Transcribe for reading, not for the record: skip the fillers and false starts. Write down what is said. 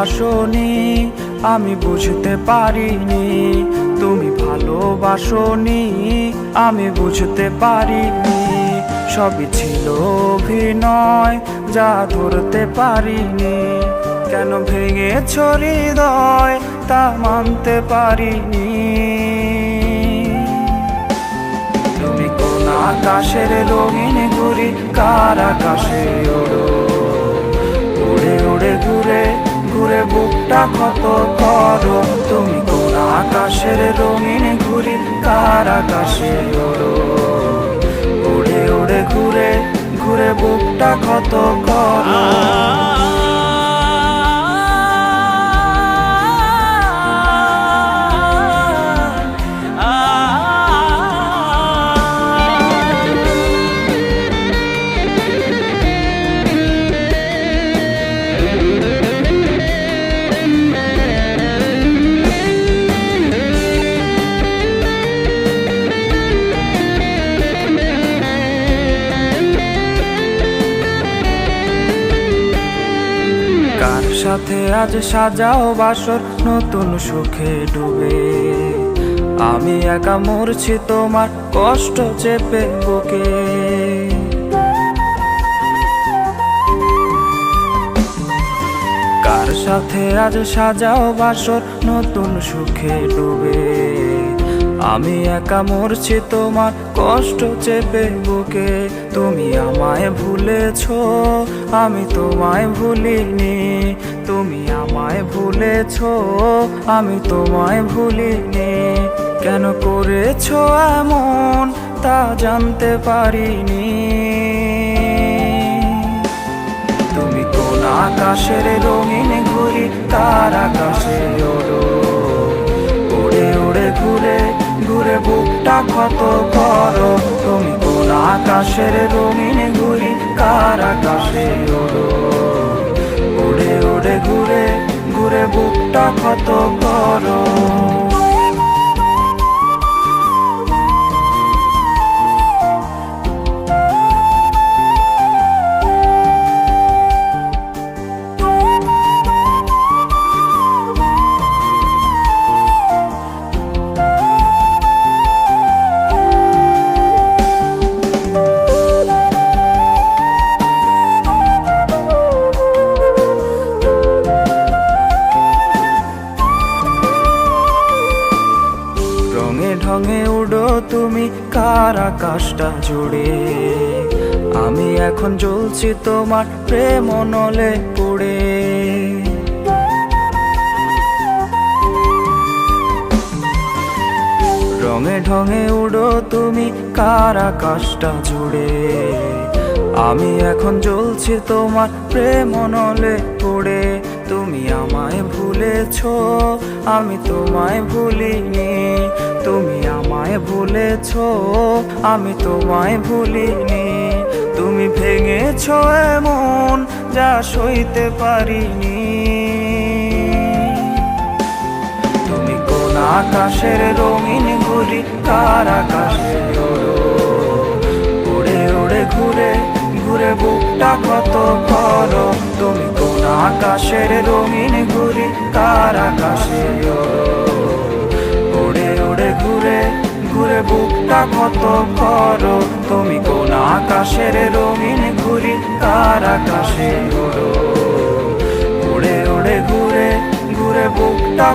ভালোবাসোনি আমি বুঝতে পারিনি, তুমি ভালোবাসোনি আমি বুঝতে পারিনি। সবই ছিল অভিনয় যা ধরতে পারিনি, কেন ভেঙেছ হৃদয় তা মানতে পারিনি। তুমি কোন আকাশের রঙিন ঘুড়ি, কার আকাশে ওড়ো, উড়ে উড়ে ঘুরে ঘুরে বুকটা ক্ষত করো। তুমি কোন আকাশের রঙিন ঘুড়ি, কার আকাশে ওড়ো, উড়ে উড়ে ঘুরে ঘুরে বুকটা ক্ষত করো। কার সাথে আজ সাজাও বাসর নতুন সুখে ডুবে, আমি একা মরছি তোমার কষ্ট চেপে বুকে। কার সাথে আজ সাজাও বাসর নতুন সুখে ডুবে, আমি একা মরছি তোমার কষ্ট চেপে বুকে। তুমি আমায় ভুলেছো আমি তোমায় ভুলিনি, তুমি আমায় ভুলেছো আমি তোমায় ভুলিনি। কেন করেছো এমন তা জানতে পারিনি। তুমি কোন আকাশের রঙিন ঘুড়ি, কার আকাশে ওড়ো, উড়ে উড়ে ঘুরে ঘুরে বুকটা ক্ষত করো। তুমি কোন আকাশের রঙিন ঘুড়ি, কার আকাশে ওড়ো, উড়ে উড়ে ঘুরে ঘুরে বুকটা ক্ষত করো। ঢঙে উড়ো তুমি কার আকাশটা জুড়ে, আমি এখন জ্বলছি তোমার প্রেম নলে পুড়ে। রঙে ঢঙে উড়ো তুমি কার আকাশটা জুড়ে, আমি এখন জ্বলছি তোমার প্রেম নলে পুড়ে। তুমি আমায় ভুলেছো আমি তোমায় ভুলিনি, তুমি আমায় ভুলেছো আমি তোমায় ভুলিনি। তুমি ভেঙেছো এমন যা সইতে পারিনি। তুমি কোন আকাশের রঙিন ঘুড়ি, কার আকাশে ওড়ো, উড়ে উড়ে ঘুরে ঘুরে বুকটা ক্ষত করো। তুমি কোন আকাশের রঙিন ঘুড়ি, কার আকাশে ওড়ো, উড়ে উড়ে ঘুরে ঘুরে বুকটা ক্ষত করো। তুমি কোন আকাশের রঙিন ঘুড়ি, কার আকাশে ওড়ো, উড়ে উড়ে ঘুরে ঘুরে বুকটা